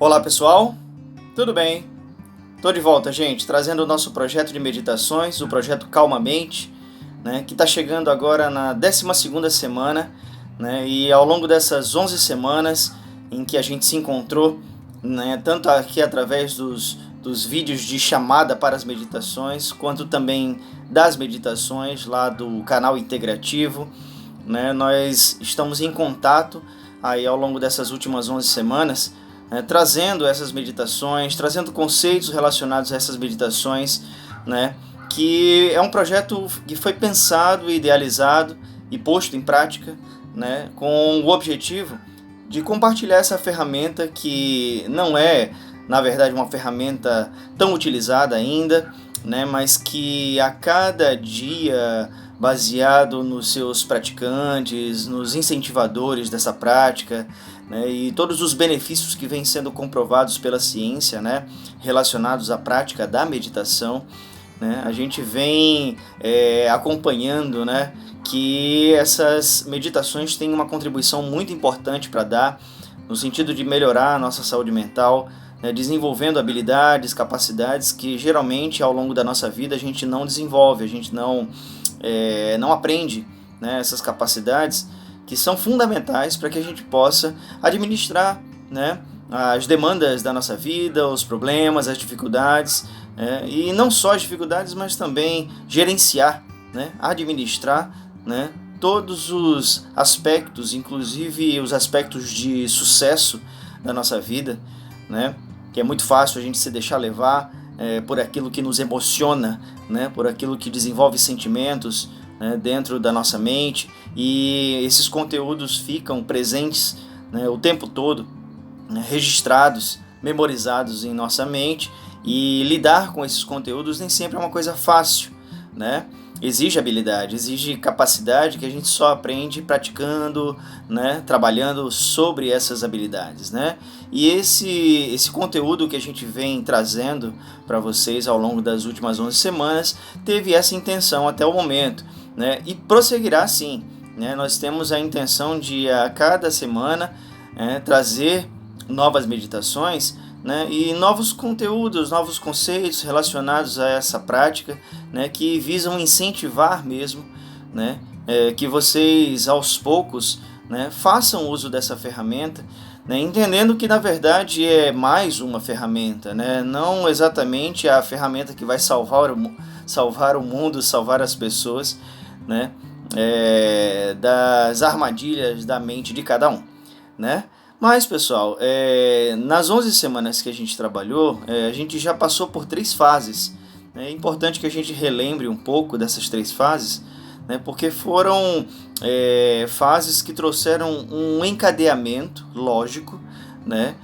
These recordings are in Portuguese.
Olá pessoal, tudo bem? Estou de volta, gente, trazendo o nosso projeto de meditações, o projeto Calmamente, né, que está chegando agora na 12ª semana, né, e ao longo dessas 11 semanas em que a gente se encontrou, né, tanto aqui através dos vídeos de chamada para as meditações, quanto também das meditações lá do canal integrativo, né, nós estamos em contato aí ao longo dessas últimas 11 semanas, trazendo essas meditações, trazendo conceitos relacionados a essas meditações, né, que é um projeto que foi pensado, idealizado e posto em prática, né, com o objetivo de compartilhar essa ferramenta que não é, na verdade, uma ferramenta tão utilizada ainda, né, mas que a cada dia, baseado nos seus praticantes, nos incentivadores dessa prática, né, e todos os benefícios que vêm sendo comprovados pela ciência, né, relacionados à prática da meditação, né, a gente vem acompanhando, né, que essas meditações têm uma contribuição muito importante para dar, no sentido de melhorar a nossa saúde mental, né, desenvolvendo habilidades, capacidades que geralmente ao longo da nossa vida a gente não desenvolve, a gente não aprende, né, essas capacidades que são fundamentais para que a gente possa administrar, né, as demandas da nossa vida, os problemas, as dificuldades, e não só as dificuldades, mas também gerenciar, né, administrar, né, todos os aspectos, inclusive os aspectos de sucesso da nossa vida, né, que é muito fácil a gente se deixar levar por aquilo que nos emociona, né, por aquilo que desenvolve sentimentos, né, dentro da nossa mente, e esses conteúdos ficam presentes, né, o tempo todo, né, registrados, memorizados em nossa mente, e lidar com esses conteúdos nem sempre é uma coisa fácil, né? Exige habilidade, exige capacidade que a gente só aprende praticando, né, trabalhando sobre essas habilidades, né? E esse conteúdo que a gente vem trazendo para vocês ao longo das últimas 11 semanas teve essa intenção até o momento, né? E prosseguirá sim, né? Nós temos a intenção de a cada semana trazer novas meditações, né, e novos conteúdos, novos conceitos relacionados a essa prática, né, que visam incentivar mesmo, né, que vocês aos poucos, né, façam uso dessa ferramenta, né, entendendo que na verdade é mais uma ferramenta, né, não exatamente a ferramenta que vai salvar o mundo, salvar as pessoas, né, das armadilhas da mente de cada um, né? Mas, pessoal, nas 11 semanas que a gente trabalhou, a gente já passou por 3 fases. É importante que a gente relembre um pouco dessas 3 fases, né, porque foram fases que trouxeram um encadeamento lógico, né,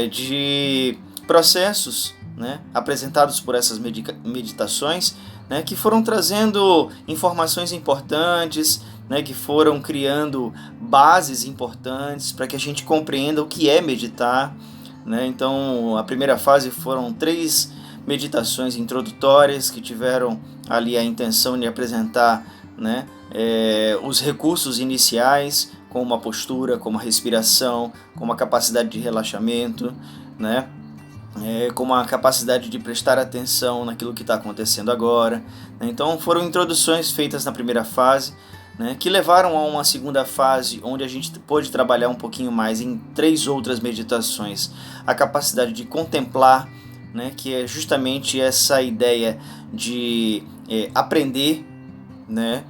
de processos, né, apresentados por essas meditações, né, que foram trazendo informações importantes, né, que foram criando bases importantes para que a gente compreenda o que é meditar, né? Então, a primeira fase foram 3 meditações introdutórias que tiveram ali a intenção de apresentar, né, os recursos iniciais, como uma postura, como a respiração, como a capacidade de relaxamento, né? Com a capacidade de prestar atenção naquilo que está acontecendo agora. Então foram introduções feitas na primeira fase, né, que levaram a uma segunda fase, onde a gente pôde trabalhar um pouquinho mais em 3 outras meditações. A capacidade de contemplar, né, que é justamente essa ideia de aprender, né,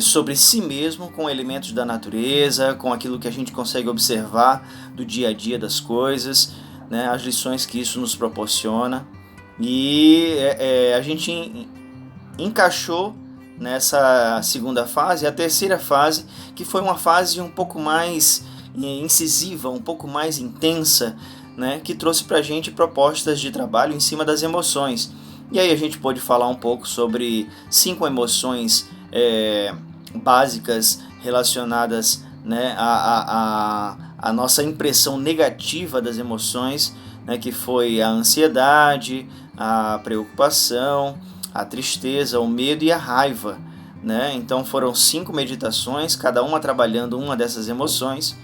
sobre si mesmo com elementos da natureza, com aquilo que a gente consegue observar do dia a dia das coisas, né, as lições que isso nos proporciona. E a gente encaixou nessa segunda fase a terceira fase, que foi uma fase um pouco mais incisiva, um pouco mais intensa, né, que trouxe para a gente propostas de trabalho em cima das emoções. E aí a gente pode falar um pouco sobre 5 emoções básicas relacionadas, né, a nossa impressão negativa das emoções, né, que foi a ansiedade, a preocupação, a tristeza, o medo e a raiva, né? Então foram 5 meditações, cada uma trabalhando uma dessas emoções,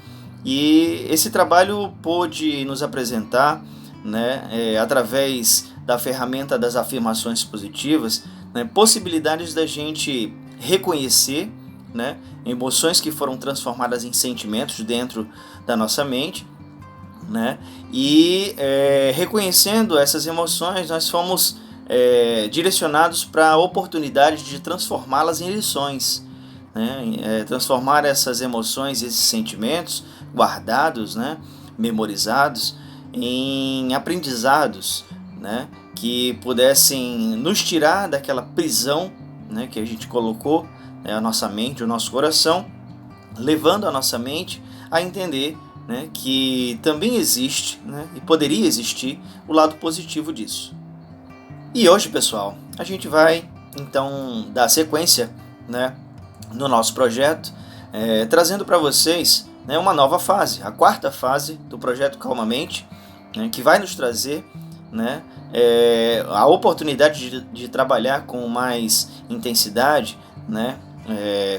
E esse trabalho pôde nos apresentar, né, através da ferramenta das afirmações positivas, né, possibilidades da gente reconhecer, né, emoções que foram transformadas em sentimentos dentro da nossa mente, né, e reconhecendo essas emoções, nós fomos direcionados para a oportunidade de transformá-las em lições, né, transformar essas emoções, esses sentimentos guardados, né, memorizados, em aprendizados, né, que pudessem nos tirar daquela prisão, né, que a gente colocou, né, a nossa mente, o nosso coração, levando a nossa mente a entender, né, que também existe, né, e poderia existir o lado positivo disso. E hoje, pessoal, a gente vai então dar sequência, né, no nosso projeto, trazendo para vocês, né, uma nova fase, a quarta fase do projeto Calmamente, né, que vai nos trazer, né, a oportunidade de trabalhar com mais intensidade, né,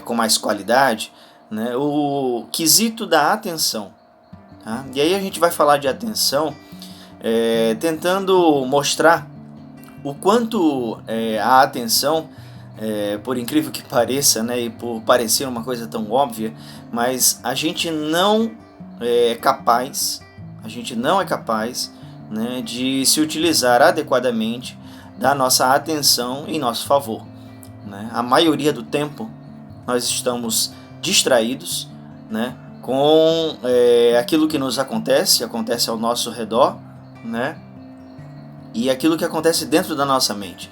com mais qualidade, né, o quesito da atenção. Tá? E aí a gente vai falar de atenção, tentando mostrar o quanto a atenção, por incrível que pareça, né, e por parecer uma coisa tão óbvia, mas a gente não é capaz, né, de se utilizar adequadamente da nossa atenção em nosso favor. Né? A maioria do tempo nós estamos distraídos, né, com aquilo que nos acontece ao nosso redor, né, e aquilo que acontece dentro da nossa mente,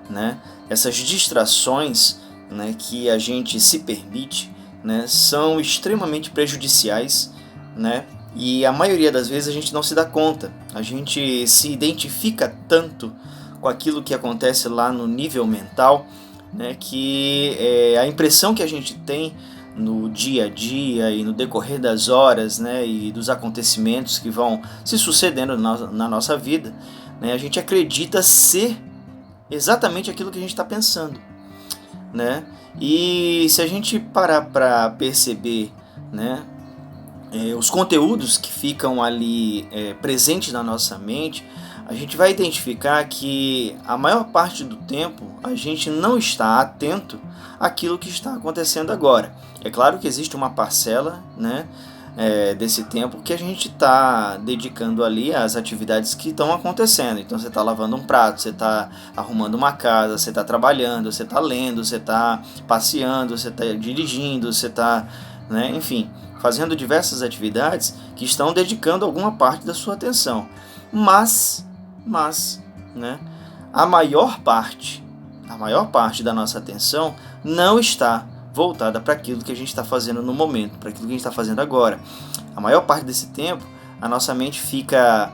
né? Essas distrações, né, que a gente se permite, né, são extremamente prejudiciais, né? E a maioria das vezes a gente não se dá conta, a gente se identifica tanto com aquilo que acontece lá no nível mental, né, que a impressão que a gente tem no dia a dia e no decorrer das horas, né, e dos acontecimentos que vão se sucedendo na nossa vida, né, a gente acredita ser exatamente aquilo que a gente está pensando, né? E se a gente parar para perceber, né, os conteúdos que ficam ali presentes na nossa mente, a gente vai identificar que a maior parte do tempo a gente não está atento àquilo que está acontecendo agora. É claro que existe uma parcela, né, desse tempo que a gente está dedicando ali às atividades que estão acontecendo. Então você está lavando um prato, você está arrumando uma casa, você está trabalhando, você está lendo, você está passeando, você está dirigindo, você está, né, enfim, fazendo diversas atividades que estão dedicando alguma parte da sua atenção. Mas, né, a maior parte da nossa atenção não está voltada para aquilo que a gente está fazendo no momento, para aquilo que a gente está fazendo agora. A maior parte desse tempo, a nossa mente fica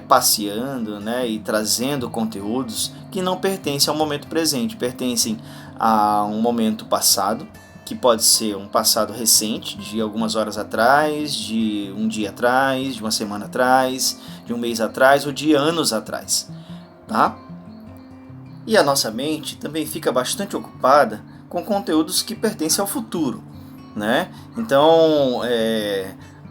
passeando, né, e trazendo conteúdos que não pertencem ao momento presente, pertencem a um momento passado, que pode ser um passado recente, de algumas horas atrás, de um dia atrás, de uma semana atrás, de um mês atrás ou de anos atrás, tá? E a nossa mente também fica bastante ocupada com conteúdos que pertencem ao futuro, né? Então,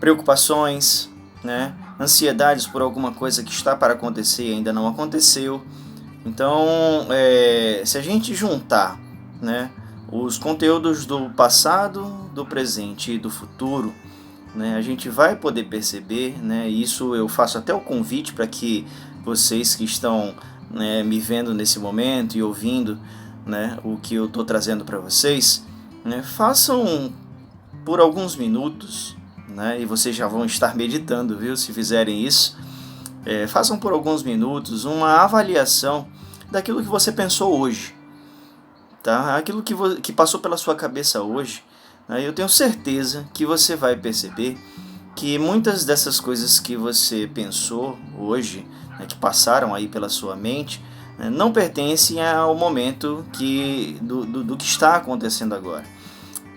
preocupações, né? Ansiedades por alguma coisa que está para acontecer e ainda não aconteceu. Então, se a gente juntar, né, os conteúdos do passado, do presente e do futuro, né, a gente vai poder perceber, né, isso eu faço até o convite para que vocês que estão, né, me vendo nesse momento e ouvindo, né, o que eu estou trazendo para vocês, né, façam por alguns minutos, né, e vocês já vão estar meditando, viu, se fizerem isso, façam por alguns minutos uma avaliação daquilo que você pensou hoje, tá? Aquilo que passou pela sua cabeça hoje, né, eu tenho certeza que você vai perceber que muitas dessas coisas que você pensou hoje, né, que passaram aí pela sua mente, não pertencem ao momento do que está acontecendo agora,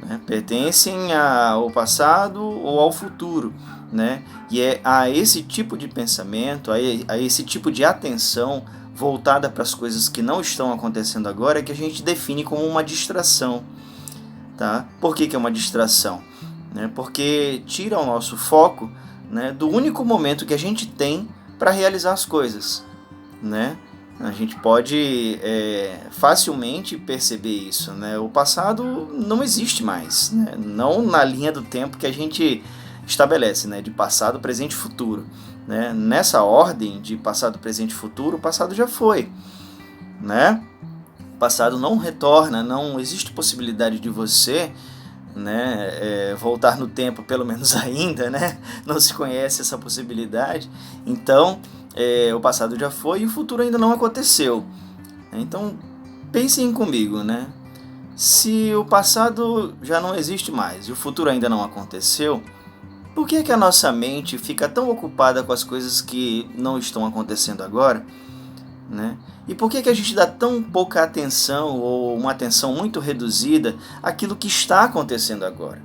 né? Pertencem ao passado ou ao futuro, né? E é a esse tipo de pensamento, a esse tipo de atenção voltada para as coisas que não estão acontecendo agora que a gente define como uma distração, tá? Por que é uma distração? né? Porque tira o nosso foco, né, do único momento que a gente tem para realizar as coisas, né? A gente pode facilmente perceber isso, né? O passado não existe mais, né? Não na linha do tempo que a gente estabelece, né? De passado, presente e futuro, né? Nessa ordem de passado, presente e futuro, o passado já foi, né? O passado não retorna, não existe possibilidade de você, né, voltar no tempo, pelo menos ainda, né? Não se conhece essa possibilidade. Então, o passado já foi e o futuro ainda não aconteceu. Então, pensem comigo, né? Se o passado já não existe mais e o futuro ainda não aconteceu, por que que a nossa mente fica tão ocupada com as coisas que não estão acontecendo agora, né? E por que que a gente dá tão pouca atenção ou uma atenção muito reduzida àquilo que está acontecendo agora,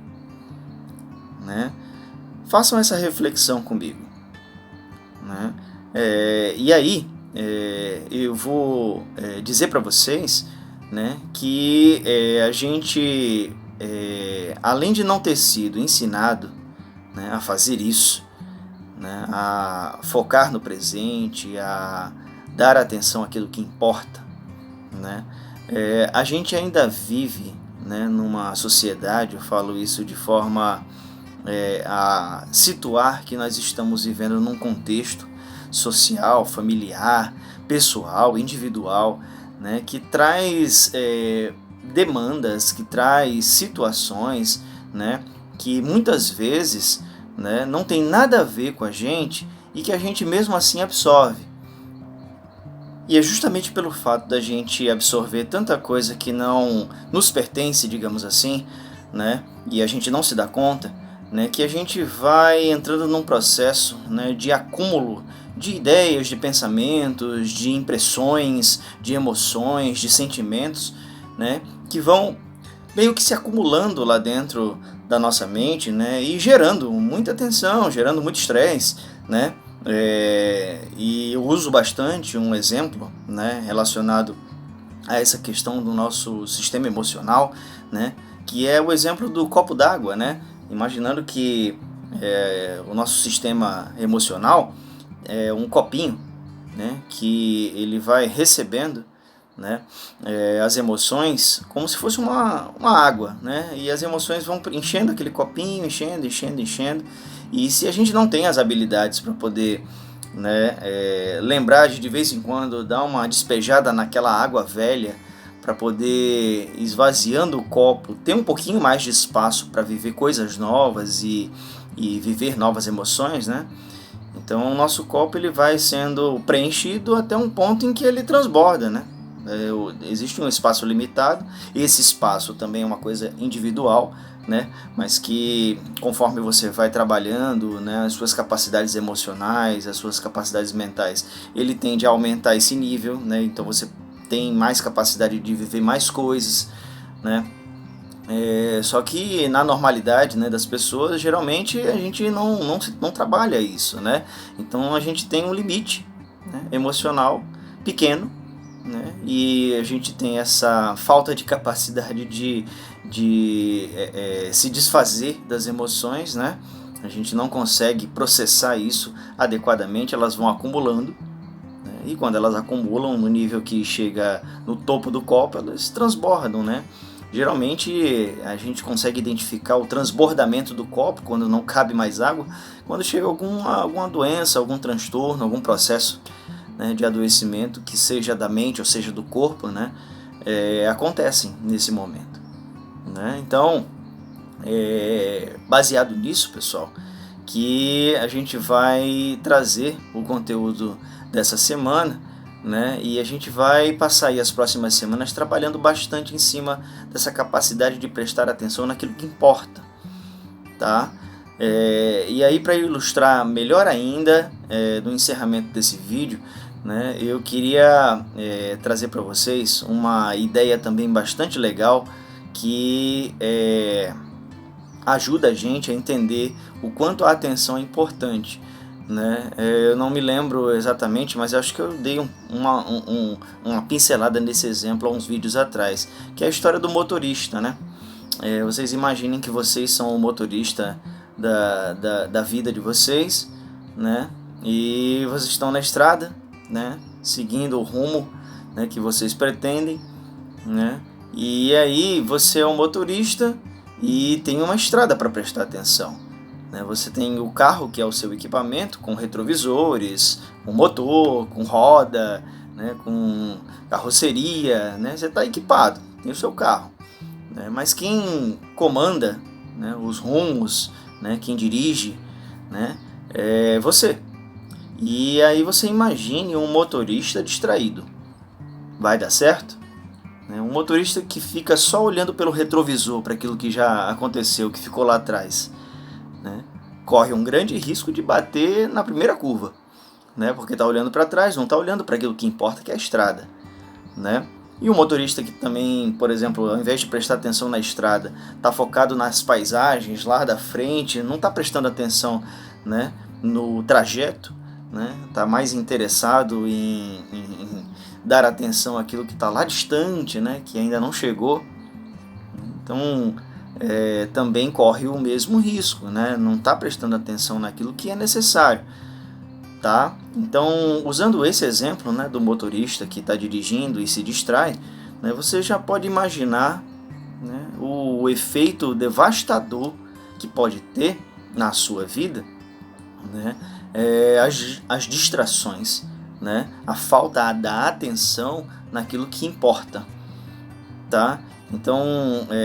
né? Façam essa reflexão comigo, né? E aí, eu vou dizer para vocês, né, que a gente, além de não ter sido ensinado, né, a fazer isso, né, a focar no presente, a dar atenção àquilo que importa, né, a gente ainda vive, né, numa sociedade, eu falo isso de forma a situar que nós estamos vivendo num contexto social, familiar, pessoal, individual, né, que traz demandas, que traz situações, né, que muitas vezes, né, não tem nada a ver com a gente e que a gente mesmo assim absorve. E é justamente pelo fato da gente absorver tanta coisa que não nos pertence, digamos assim, né, e a gente não se dá conta, né, que a gente vai entrando num processo, né, de acúmulo de ideias, de pensamentos, de impressões, de emoções, de sentimentos, né, que vão meio que se acumulando lá dentro da nossa mente, né, e gerando muita tensão, gerando muito estresse, né. E eu uso bastante um exemplo, né, relacionado a essa questão do nosso sistema emocional, né, que é o exemplo do copo d'água, né, imaginando que o nosso sistema emocional é um copinho, né, que ele vai recebendo, né, as emoções como se fosse uma água, né, e as emoções vão enchendo aquele copinho, enchendo, enchendo, enchendo, e se a gente não tem as habilidades para poder, né, lembrar de vez em quando dar uma despejada naquela água velha para poder, esvaziando o copo, ter um pouquinho mais de espaço para viver coisas novas e viver novas emoções, né? Então o nosso copo ele vai sendo preenchido até um ponto em que ele transborda, né? Existe um espaço limitado, esse espaço também é uma coisa individual, né? Mas que conforme você vai trabalhando, né, as suas capacidades emocionais, as suas capacidades mentais, ele tende a aumentar esse nível, né? Então você tem mais capacidade de viver mais coisas, né? Só que na normalidade, né, das pessoas, geralmente a gente não trabalha isso, né? Então a gente tem um limite, né, emocional pequeno, né? E a gente tem essa falta de capacidade de se desfazer das emoções, né? A gente não consegue processar isso adequadamente, elas vão acumulando, né? E quando elas acumulam no nível que chega no topo do copo, elas transbordam, né? Geralmente a gente consegue identificar o transbordamento do copo quando não cabe mais água, quando chega alguma doença, algum transtorno, algum processo, né, de adoecimento, que seja da mente ou seja do corpo, né, acontecem nesse momento, né? Então, baseado nisso, pessoal, que a gente vai trazer o conteúdo dessa semana, né? E a gente vai passar aí as próximas semanas trabalhando bastante em cima dessa capacidade de prestar atenção naquilo que importa, tá? E aí, para ilustrar melhor ainda, no encerramento desse vídeo, né, eu queria trazer para vocês uma ideia também bastante legal que ajuda a gente a entender o quanto a atenção é importante, né? Eu não me lembro exatamente, mas acho que eu dei uma pincelada nesse exemplo há uns vídeos atrás, que é a história do motorista, né? vocês imaginem que vocês são o motorista da vida de vocês, né? E vocês estão na estrada, né? Seguindo o rumo, né, que vocês pretendem, né? E aí você é um motorista e tem uma estrada para prestar atenção, né? Você tem o carro, que é o seu equipamento, com retrovisores, com motor, com roda, né, com carroceria, né? Você está equipado, tem o seu carro, né? Mas quem comanda, né, os rumos, né, quem dirige, né, é você. E aí você imagine um motorista distraído. Vai dar certo? Um motorista que fica só olhando pelo retrovisor para aquilo que já aconteceu, que ficou lá atrás, né, corre um grande risco de bater na primeira curva, né, porque está olhando para trás, não está olhando para aquilo que importa, que é a estrada, né? E o motorista que também, por exemplo, ao invés de prestar atenção na estrada, está focado nas paisagens lá da frente, não está prestando atenção, né, no trajeto, né? Está mais interessado em dar atenção àquilo que está lá distante, né, que ainda não chegou. Então, também corre o mesmo risco, né? Não está prestando atenção naquilo que é necessário. Tá? Então, usando esse exemplo, né, do motorista que está dirigindo e se distrai, né, você já pode imaginar, né, o efeito devastador que pode ter na sua vida, né, as distrações, né, a falta da atenção naquilo que importa. Tá? Então,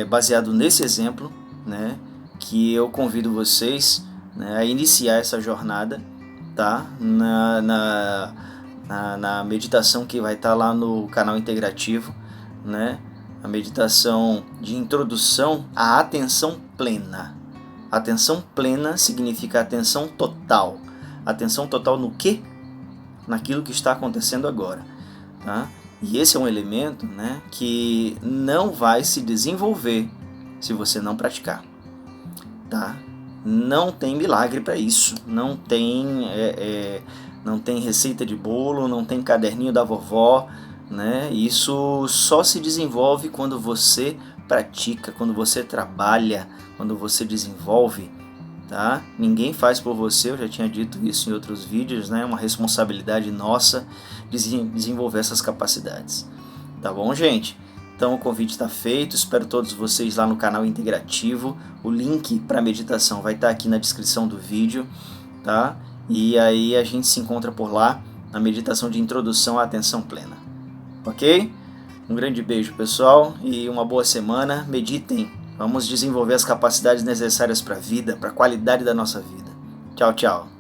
baseado nesse exemplo, né, que eu convido vocês, né, a iniciar essa jornada, tá? Na meditação que vai estar lá no canal integrativo, né? A meditação de introdução à atenção plena. Atenção plena significa atenção total. Atenção total no quê? Naquilo que está acontecendo agora, tá? E esse é um elemento, né, que não vai se desenvolver se você não praticar, tá? Não tem milagre para isso, não tem receita de bolo, não tem caderninho da vovó, né? Isso só se desenvolve quando você pratica, quando você trabalha, quando você desenvolve, tá? Ninguém faz por você, eu já tinha dito isso em outros vídeos, né? É uma responsabilidade nossa desenvolver essas capacidades, tá bom, gente? Então o convite está feito, espero todos vocês lá no canal integrativo. O link para a meditação vai estar aqui na descrição do vídeo, tá? E aí a gente se encontra por lá na meditação de introdução à atenção plena, ok? Um grande beijo, pessoal, e uma boa semana. Meditem, vamos desenvolver as capacidades necessárias para a vida, para a qualidade da nossa vida. Tchau, tchau.